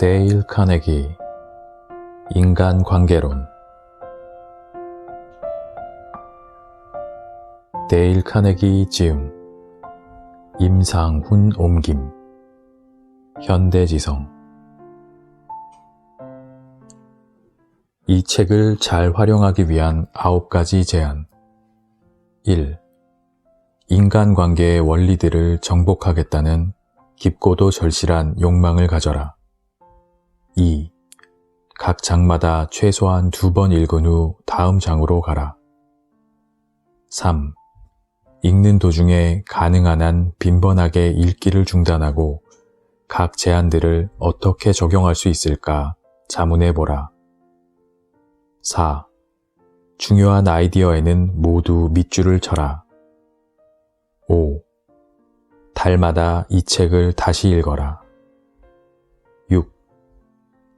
데일 카네기 인간관계론. 데일 카네기 지음, 임상훈 옮김, 현대지성. 이 책을 잘 활용하기 위한 9가지 제안. 1. 인간관계의 원리들을 정복하겠다는 깊고도 절실한 욕망을 가져라. 2. 각 장마다 최소한 2번 읽은 후 다음 장으로 가라. 3. 읽는 도중에 가능한 한 빈번하게 읽기를 중단하고 각 제안들을 어떻게 적용할 수 있을까 자문해보라. 4. 중요한 아이디어에는 모두 밑줄을 쳐라. 5. 달마다 이 책을 다시 읽어라. 6.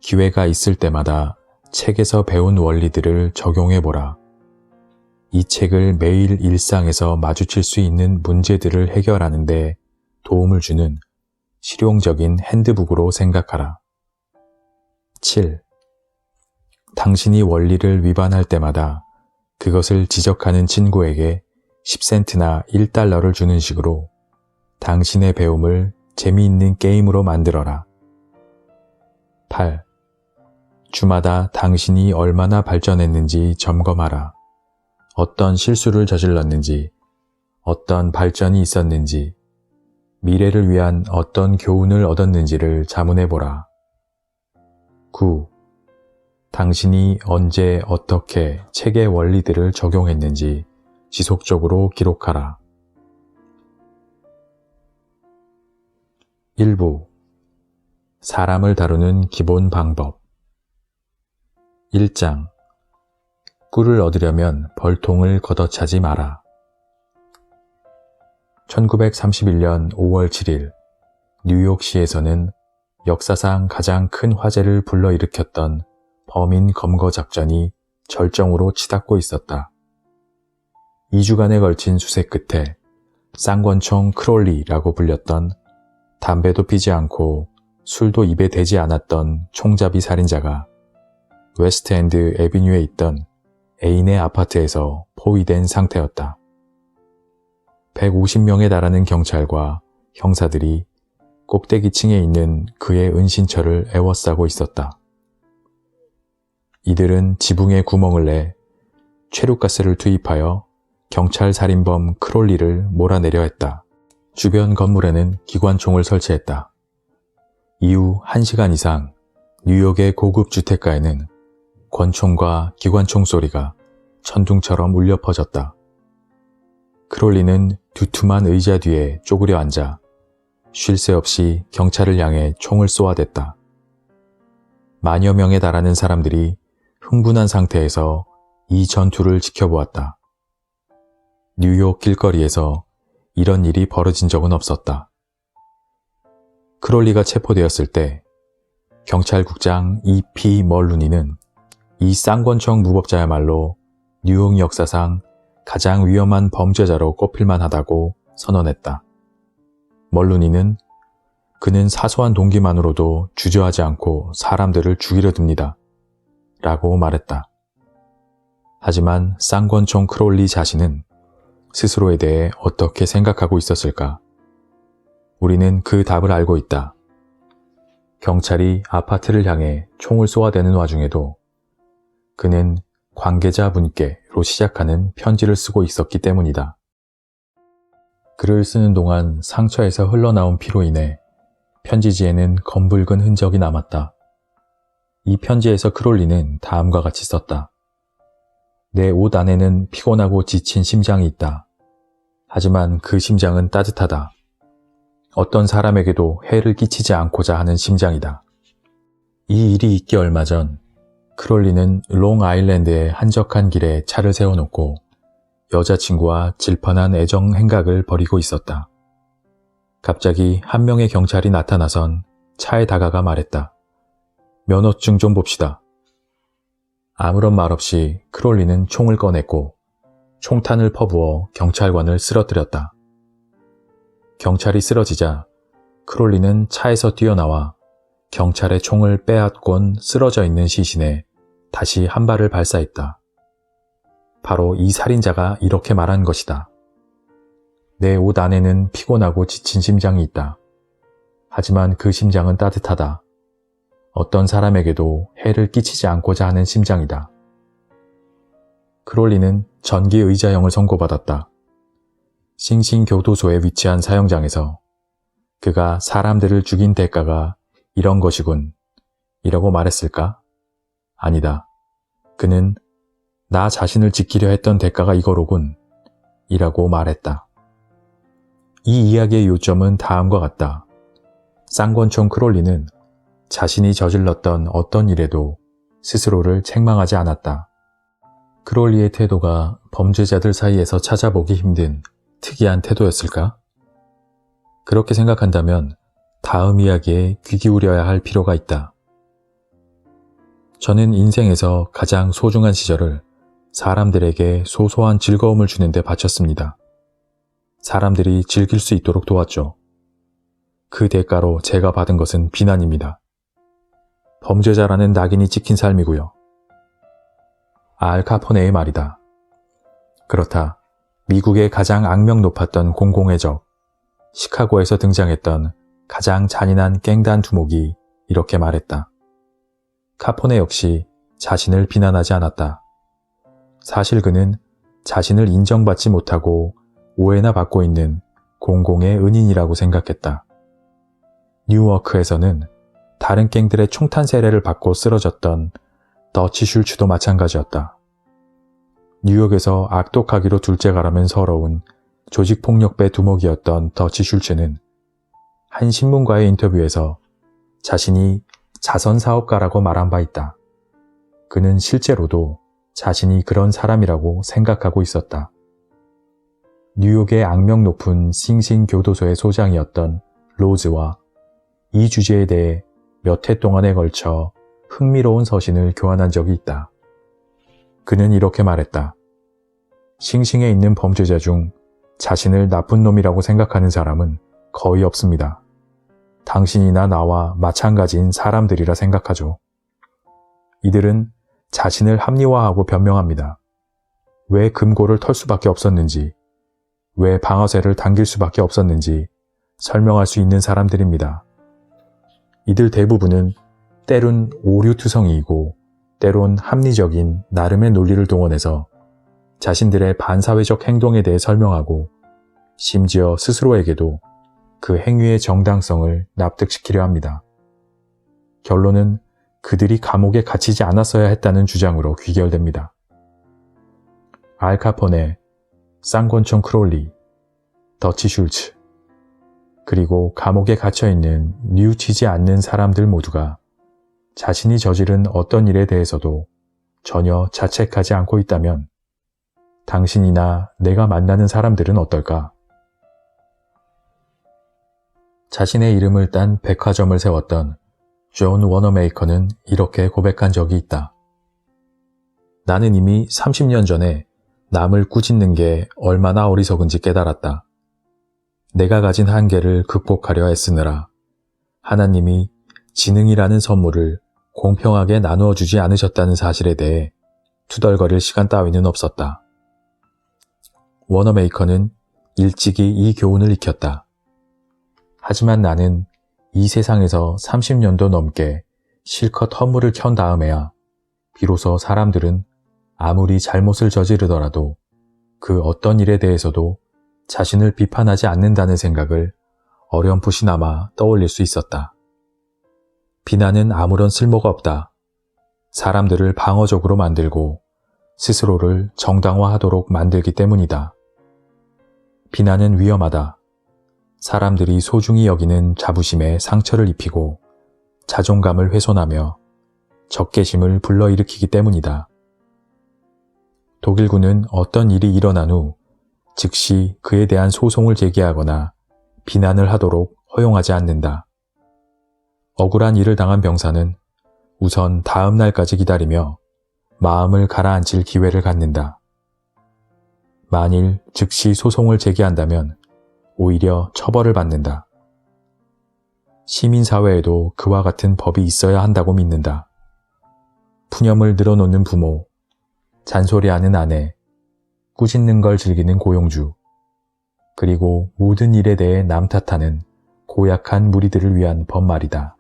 기회가 있을 때마다 책에서 배운 원리들을 적용해보라. 이 책을 매일 일상에서 마주칠 수 있는 문제들을 해결하는 데 도움을 주는 실용적인 핸드북으로 생각하라. 7. 당신이 원리를 위반할 때마다 그것을 지적하는 친구에게 10센트나 1달러를 주는 식으로 당신의 배움을 재미있는 게임으로 만들어라. 8. 주마다 당신이 얼마나 발전했는지 점검하라. 어떤 실수를 저질렀는지, 어떤 발전이 있었는지, 미래를 위한 어떤 교훈을 얻었는지를 자문해보라. 9. 당신이 언제 어떻게 책의 원리들을 적용했는지 지속적으로 기록하라. 1부. 사람을 다루는 기본 방법. 1장. 꿀을 얻으려면 벌통을 걷어차지 마라. 1931년 5월 7일 뉴욕시에서는 역사상 가장 큰 화재를 불러일으켰던 범인 검거 작전이 절정으로 치닫고 있었다. 2주간에 걸친 수색 끝에 쌍권총 크롤리라고 불렸던 담배도 피지 않고 술도 입에 대지 않았던 총잡이 살인자가 웨스트엔드 애비뉴에 있던 애인의 아파트에서 포위된 상태였다. 150명에 달하는 경찰과 형사들이 꼭대기층에 있는 그의 은신처를 에워싸고 있었다. 이들은 지붕에 구멍을 내 최루가스를 투입하여 경찰 살인범 크롤리를 몰아내려 했다. 주변 건물에는 기관총을 설치했다. 이후 1시간 이상 뉴욕의 고급 주택가에는 권총과 기관총 소리가 천둥처럼 울려 퍼졌다. 크롤리는 두툼한 의자 뒤에 쪼그려 앉아 쉴 새 없이 경찰을 향해 총을 쏘아댔다. 만여 명에 달하는 사람들이 흥분한 상태에서 이 전투를 지켜보았다. 뉴욕 길거리에서 이런 일이 벌어진 적은 없었다. 크롤리가 체포되었을 때 경찰국장 E.P. 멀루니는 이 쌍권총 무법자야말로 뉴욕 역사상 가장 위험한 범죄자로 꼽힐만 하다고 선언했다. 멀루니는 그는 사소한 동기만으로도 주저하지 않고 사람들을 죽이려 듭니다. 라고 말했다. 하지만 쌍권총 크롤리 자신은 스스로에 대해 어떻게 생각하고 있었을까? 우리는 그 답을 알고 있다. 경찰이 아파트를 향해 총을 쏘아대는 와중에도 그는 관계자분께로 시작하는 편지를 쓰고 있었기 때문이다. 글을 쓰는 동안 상처에서 흘러나온 피로 인해 편지지에는 검붉은 흔적이 남았다. 이 편지에서 크롤리는 다음과 같이 썼다. 내 옷 안에는 피곤하고 지친 심장이 있다. 하지만 그 심장은 따뜻하다. 어떤 사람에게도 해를 끼치지 않고자 하는 심장이다. 이 일이 있기 얼마 전 크롤리는 롱아일랜드의 한적한 길에 차를 세워놓고 여자친구와 질펀한 애정 행각을 벌이고 있었다. 갑자기 한 명의 경찰이 나타나선 차에 다가가 말했다. 면허증 좀 봅시다. 아무런 말 없이 크롤리는 총을 꺼냈고 총탄을 퍼부어 경찰관을 쓰러뜨렸다. 경찰이 쓰러지자 크롤리는 차에서 뛰어나와 경찰의 총을 빼앗곤 쓰러져 있는 시신에 다시 한 발을 발사했다. 바로 이 살인자가 이렇게 말한 것이다. 내 옷 안에는 피곤하고 지친 심장이 있다. 하지만 그 심장은 따뜻하다. 어떤 사람에게도 해를 끼치지 않고자 하는 심장이다. 크롤리는 전기 의자형을 선고받았다. 싱싱교도소에 위치한 사형장에서 그가 사람들을 죽인 대가가 이런 것이군 이라고 말했을까? 아니다. 그는 나 자신을 지키려 했던 대가가 이거로군 이라고 말했다. 이 이야기의 요점은 다음과 같다. 쌍권총 크롤리는 자신이 저질렀던 어떤 일에도 스스로를 책망하지 않았다. 크롤리의 태도가 범죄자들 사이에서 찾아보기 힘든 특이한 태도였을까? 그렇게 생각한다면 다음 이야기에 귀 기울여야 할 필요가 있다. 저는 인생에서 가장 소중한 시절을 사람들에게 소소한 즐거움을 주는 데 바쳤습니다. 사람들이 즐길 수 있도록 도왔죠. 그 대가로 제가 받은 것은 비난입니다. 범죄자라는 낙인이 찍힌 삶이고요. 알 카포네의 말이다. 그렇다. 미국의 가장 악명 높았던 공공의 적, 시카고에서 등장했던 가장 잔인한 갱단 두목이 이렇게 말했다. 카포네 역시 자신을 비난하지 않았다. 사실 그는 자신을 인정받지 못하고 오해나 받고 있는 공공의 은인이라고 생각했다. 뉴워크에서는 다른 갱들의 총탄 세례를 받고 쓰러졌던 더치 슐츠도 마찬가지였다. 뉴욕에서 악독하기로 둘째가라면 서러운 조직폭력배 두목이었던 더치 슐츠는 한 신문과의 인터뷰에서 자신이 자선사업가라고 말한 바 있다. 그는 실제로도 자신이 그런 사람이라고 생각하고 있었다. 뉴욕의 악명 높은 싱싱교도소의 소장이었던 로즈와 이 주제에 대해 몇 해 동안에 걸쳐 흥미로운 서신을 교환한 적이 있다. 그는 이렇게 말했다. 싱싱에 있는 범죄자 중 자신을 나쁜 놈이라고 생각하는 사람은 거의 없습니다. 당신이나 나와 마찬가지인 사람들이라 생각하죠. 이들은 자신을 합리화하고 변명합니다. 왜 금고를 털 수밖에 없었는지, 왜 방아쇠를 당길 수밖에 없었는지 설명할 수 있는 사람들입니다. 이들 대부분은 때론 오류투성이이고 때론 합리적인 나름의 논리를 동원해서 자신들의 반사회적 행동에 대해 설명하고 심지어 스스로에게도 그 행위의 정당성을 납득시키려 합니다. 결론은 그들이 감옥에 갇히지 않았어야 했다는 주장으로 귀결됩니다. 알 카포네, 쌍권총 크롤리, 더치 슐츠, 그리고 감옥에 갇혀있는 뉘우치지 않는 사람들 모두가 자신이 저지른 어떤 일에 대해서도 전혀 자책하지 않고 있다면 당신이나 내가 만나는 사람들은 어떨까? 자신의 이름을 딴 백화점을 세웠던 존 워너메이커는 이렇게 고백한 적이 있다. 나는 이미 30년 전에 남을 꾸짖는 게 얼마나 어리석은지 깨달았다. 내가 가진 한계를 극복하려 애쓰느라 하나님이 지능이라는 선물을 공평하게 나누어 주지 않으셨다는 사실에 대해 투덜거릴 시간 따위는 없었다. 워너메이커는 일찍이 이 교훈을 익혔다. 하지만 나는 이 세상에서 30년도 넘게 실컷 허물을 켠 다음에야 비로소 사람들은 아무리 잘못을 저지르더라도 그 어떤 일에 대해서도 자신을 비판하지 않는다는 생각을 어렴풋이나마 떠올릴 수 있었다. 비난은 아무런 쓸모가 없다. 사람들을 방어적으로 만들고 스스로를 정당화하도록 만들기 때문이다. 비난은 위험하다. 사람들이 소중히 여기는 자부심에 상처를 입히고 자존감을 훼손하며 적개심을 불러일으키기 때문이다. 독일군은 어떤 일이 일어난 후 즉시 그에 대한 소송을 제기하거나 비난을 하도록 허용하지 않는다. 억울한 일을 당한 병사는 우선 다음 날까지 기다리며 마음을 가라앉힐 기회를 갖는다. 만일 즉시 소송을 제기한다면 오히려 처벌을 받는다. 시민사회에도 그와 같은 법이 있어야 한다고 믿는다. 푸념을 늘어놓는 부모, 잔소리하는 아내, 꾸짖는 걸 즐기는 고용주, 그리고 모든 일에 대해 남 탓하는 고약한 무리들을 위한 법 말이다.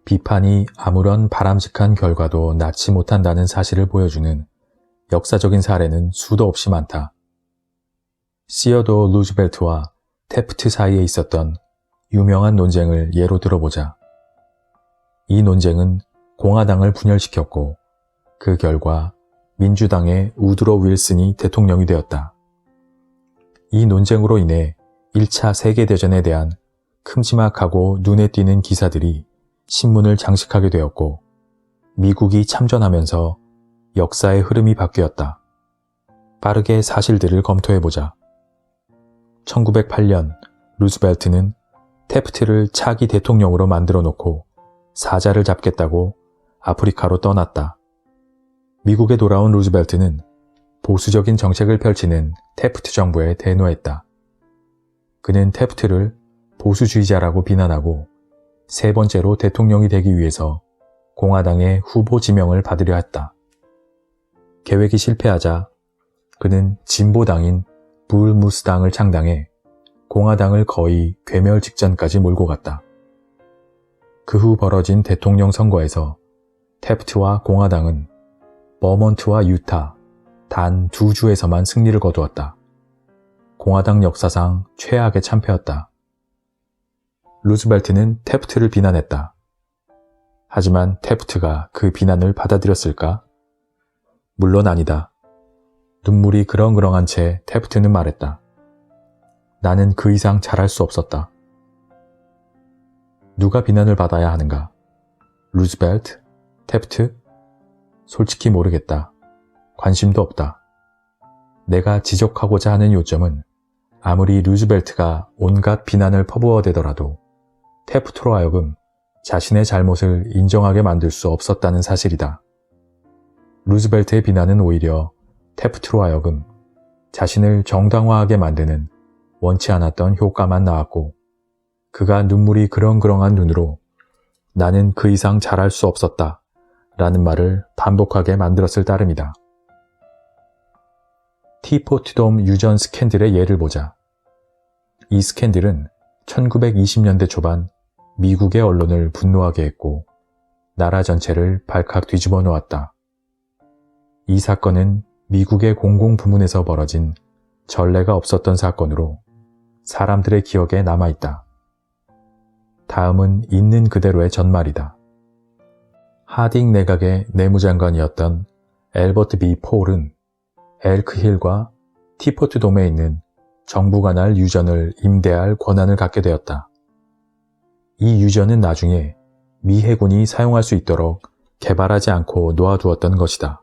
비판이 아무런 바람직한 결과도 낳지 못한다는 사실을 보여주는 역사적인 사례는 수도 없이 많다. 시어도어 루즈벨트와 태프트 사이에 있었던 유명한 논쟁을 예로 들어보자. 이 논쟁은 공화당을 분열시켰고 그 결과 민주당의 우드로 윌슨이 대통령이 되었다. 이 논쟁으로 인해 1차 세계대전에 대한 큼지막하고 눈에 띄는 기사들이 신문을 장식하게 되었고 미국이 참전하면서 역사의 흐름이 바뀌었다. 빠르게 사실들을 검토해보자. 1908년 루즈벨트는 태프트를 차기 대통령으로 만들어 놓고 사자를 잡겠다고 아프리카로 떠났다. 미국에 돌아온 루즈벨트는 보수적인 정책을 펼치는 태프트 정부에 대노했다. 그는 태프트를 보수주의자라고 비난하고 세 번째로 대통령이 되기 위해서 공화당의 후보 지명을 받으려 했다. 계획이 실패하자 그는 진보당인 불무스당을 창당해 공화당을 거의 괴멸 직전까지 몰고 갔다. 그 후 벌어진 대통령 선거에서 태프트와 공화당은 버몬트와 유타 단 두 주에서만 승리를 거두었다. 공화당 역사상 최악의 참패였다. 루즈벨트는 태프트를 비난했다. 하지만 태프트가 그 비난을 받아들였을까? 물론 아니다. 눈물이 그렁그렁한 채 태프트는 말했다. 나는 그 이상 잘할 수 없었다. 누가 비난을 받아야 하는가? 루즈벨트? 태프트? 솔직히 모르겠다. 관심도 없다. 내가 지적하고자 하는 요점은 아무리 루즈벨트가 온갖 비난을 퍼부어대더라도 태프트로 하여금 자신의 잘못을 인정하게 만들 수 없었다는 사실이다. 루즈벨트의 비난은 오히려 태프트로 하여금 자신을 정당화하게 만드는 원치 않았던 효과만 낳았고 그가 눈물이 그렁그렁한 눈으로 나는 그 이상 잘할 수 없었다 라는 말을 반복하게 만들었을 따름이다. 티포트돔 유전 스캔들의 예를 보자. 이 스캔들은 1920년대 초반 미국의 언론을 분노하게 했고 나라 전체를 발칵 뒤집어 놓았다. 이 사건은 미국의 공공부문에서 벌어진 전례가 없었던 사건으로 사람들의 기억에 남아있다. 다음은 있는 그대로의 전말이다. 하딩 내각의 내무장관이었던 앨버트 B. 폴은 엘크힐과 티포트돔에 있는 정부 관할 유전을 임대할 권한을 갖게 되었다. 이 유전은 나중에 미 해군이 사용할 수 있도록 개발하지 않고 놓아두었던 것이다.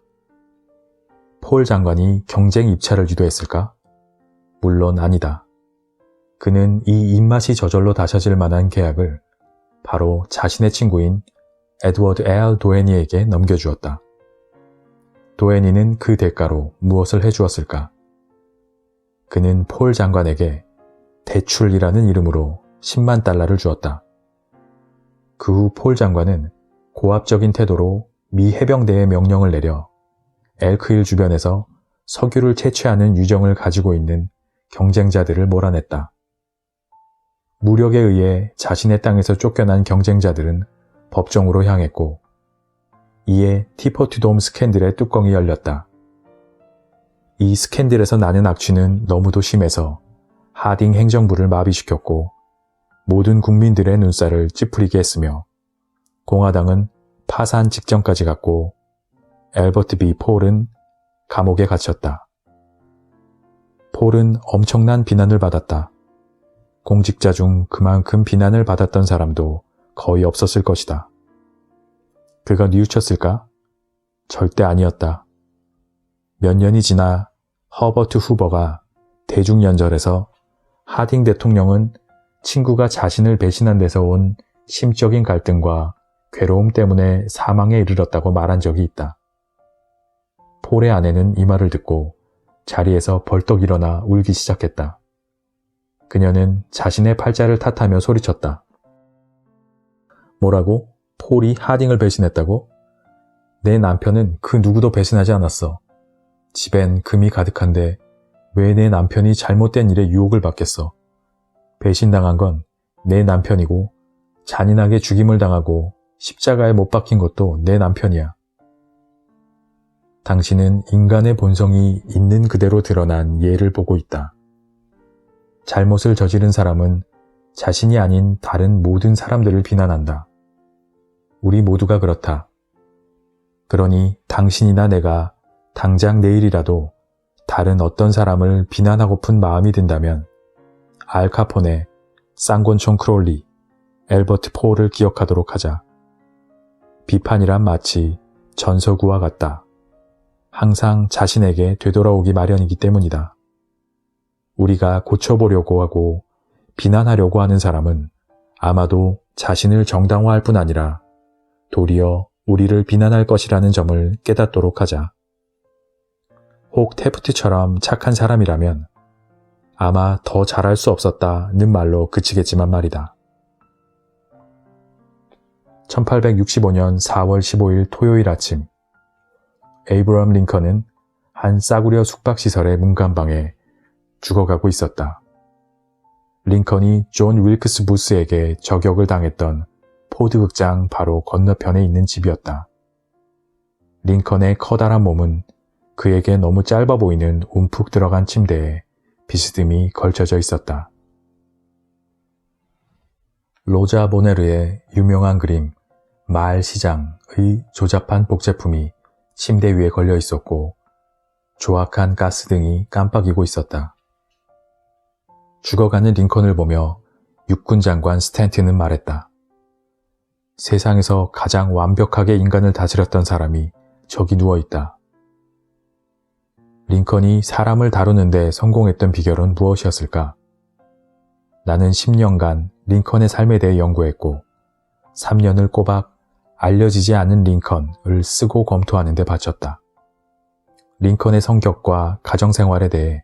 폴 장관이 경쟁 입찰을 유도했을까? 물론 아니다. 그는 이 입맛이 저절로 다셔질 만한 계약을 바로 자신의 친구인 에드워드 L. 도헤니에게 넘겨주었다. 도헤니는 그 대가로 무엇을 해주었을까? 그는 폴 장관에게 대출이라는 이름으로 10만 달러를 주었다. 그 후 폴 장관은 고압적인 태도로 미 해병대에 명령을 내려 엘크힐 주변에서 석유를 채취하는 유정을 가지고 있는 경쟁자들을 몰아냈다. 무력에 의해 자신의 땅에서 쫓겨난 경쟁자들은 법정으로 향했고 이에 티포트돔 스캔들의 뚜껑이 열렸다. 이 스캔들에서 나는 악취는 너무도 심해서 하딩 행정부를 마비시켰고 모든 국민들의 눈살을 찌푸리게 했으며 공화당은 파산 직전까지 갔고 앨버트 B. 폴은 감옥에 갇혔다. 폴은 엄청난 비난을 받았다. 공직자 중 그만큼 비난을 받았던 사람도 거의 없었을 것이다. 그가 뉘우쳤을까? 절대 아니었다. 몇 년이 지나 허버트 후버가 대중연설에서 하딩 대통령은 친구가 자신을 배신한 데서 온 심적인 갈등과 괴로움 때문에 사망에 이르렀다고 말한 적이 있다. 폴의 아내는 이 말을 듣고 자리에서 벌떡 일어나 울기 시작했다. 그녀는 자신의 팔자를 탓하며 소리쳤다. 뭐라고? 폴이 하딩을 배신했다고? 내 남편은 그 누구도 배신하지 않았어. 집엔 금이 가득한데 왜 내 남편이 잘못된 일에 유혹을 받겠어. 배신당한 건 내 남편이고 잔인하게 죽임을 당하고 십자가에 못 박힌 것도 내 남편이야. 당신은 인간의 본성이 있는 그대로 드러난 예를 보고 있다. 잘못을 저지른 사람은 자신이 아닌 다른 모든 사람들을 비난한다. 우리 모두가 그렇다. 그러니 당신이나 내가 당장 내일이라도 다른 어떤 사람을 비난하고픈 마음이 든다면 알 카포네, 쌍권총 크롤리, 엘버트 포를 기억하도록 하자. 비판이란 마치 전서구와 같다. 항상 자신에게 되돌아오기 마련이기 때문이다. 우리가 고쳐보려고 하고 비난하려고 하는 사람은 아마도 자신을 정당화할 뿐 아니라 도리어 우리를 비난할 것이라는 점을 깨닫도록 하자. 혹 테프트처럼 착한 사람이라면 아마 더 잘할 수 없었다는 말로 그치겠지만 말이다. 1865년 4월 15일 토요일 아침, 에이브러함 링컨은 한 싸구려 숙박시설의 문간방에 죽어가고 있었다. 링컨이 존 윌크스 부스에게 저격을 당했던 포드 극장 바로 건너편에 있는 집이었다. 링컨의 커다란 몸은 그에게 너무 짧아 보이는 움푹 들어간 침대에 비스듬히 걸쳐져 있었다. 로자 보네르의 유명한 그림 마을 시장의 조잡한 복제품이 침대 위에 걸려 있었고 조악한 가스등이 깜빡이고 있었다. 죽어가는 링컨을 보며 육군 장관 스탠튼은 말했다. 세상에서 가장 완벽하게 인간을 다스렸던 사람이 저기 누워있다. 링컨이 사람을 다루는데 성공했던 비결은 무엇이었을까? 나는 10년간 링컨의 삶에 대해 연구했고 3년을 꼬박 알려지지 않은 링컨을 쓰고 검토하는 데 바쳤다. 링컨의 성격과 가정생활에 대해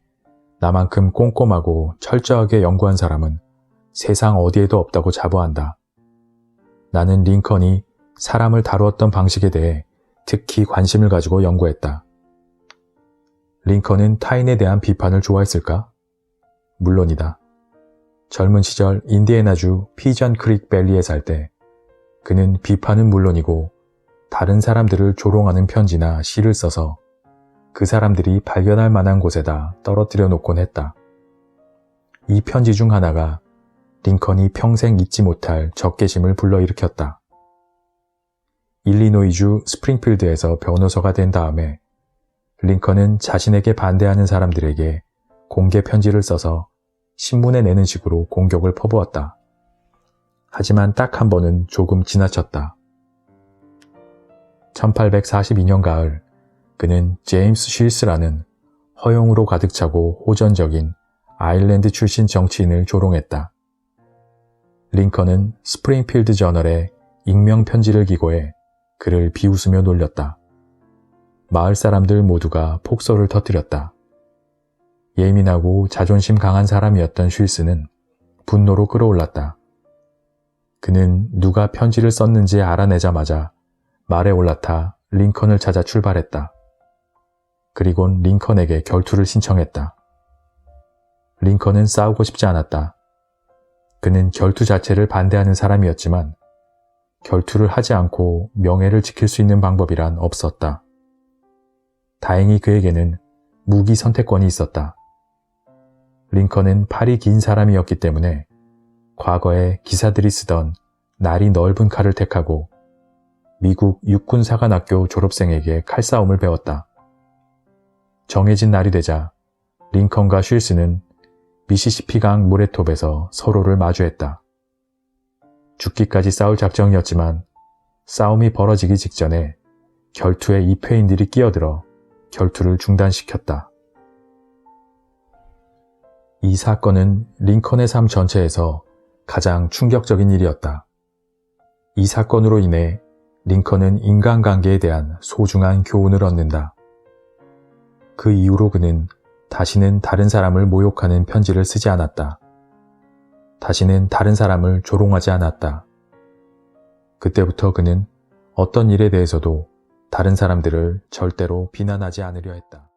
나만큼 꼼꼼하고 철저하게 연구한 사람은 세상 어디에도 없다고 자부한다. 나는 링컨이 사람을 다루었던 방식에 대해 특히 관심을 가지고 연구했다. 링컨은 타인에 대한 비판을 좋아했을까? 물론이다. 젊은 시절 인디애나주 피전 크릭 밸리에 살 때 그는 비판은 물론이고 다른 사람들을 조롱하는 편지나 시를 써서 그 사람들이 발견할 만한 곳에다 떨어뜨려 놓곤 했다. 이 편지 중 하나가 링컨이 평생 잊지 못할 적개심을 불러일으켰다. 일리노이주 스프링필드에서 변호사가 된 다음에 링컨은 자신에게 반대하는 사람들에게 공개 편지를 써서 신문에 내는 식으로 공격을 퍼부었다. 하지만 딱 한 번은 조금 지나쳤다. 1842년 가을, 그는 제임스 쉴스라는 허용으로 가득 차고 호전적인 아일랜드 출신 정치인을 조롱했다. 링컨은 스프링필드 저널에 익명 편지를 기고해 그를 비웃으며 놀렸다. 마을 사람들 모두가 폭소를 터뜨렸다. 예민하고 자존심 강한 사람이었던 쉴스는 분노로 끌어올랐다. 그는 누가 편지를 썼는지 알아내자마자 말에 올라타 링컨을 찾아 출발했다. 그리곤 링컨에게 결투를 신청했다. 링컨은 싸우고 싶지 않았다. 그는 결투 자체를 반대하는 사람이었지만 결투를 하지 않고 명예를 지킬 수 있는 방법이란 없었다. 다행히 그에게는 무기 선택권이 있었다. 링컨은 팔이 긴 사람이었기 때문에 과거에 기사들이 쓰던 날이 넓은 칼을 택하고 미국 육군사관학교 졸업생에게 칼싸움을 배웠다. 정해진 날이 되자 링컨과 쉴스는 미시시피강 모래톱에서 서로를 마주했다. 죽기까지 싸울 작정이었지만 싸움이 벌어지기 직전에 결투에 입회인들이 끼어들어 결투를 중단시켰다. 이 사건은 링컨의 삶 전체에서 가장 충격적인 일이었다. 이 사건으로 인해 링컨은 인간관계에 대한 소중한 교훈을 얻는다. 그 이후로 그는 다시는 다른 사람을 모욕하는 편지를 쓰지 않았다. 다시는 다른 사람을 조롱하지 않았다. 그때부터 그는 어떤 일에 대해서도 다른 사람들을 절대로 비난하지 않으려 했다.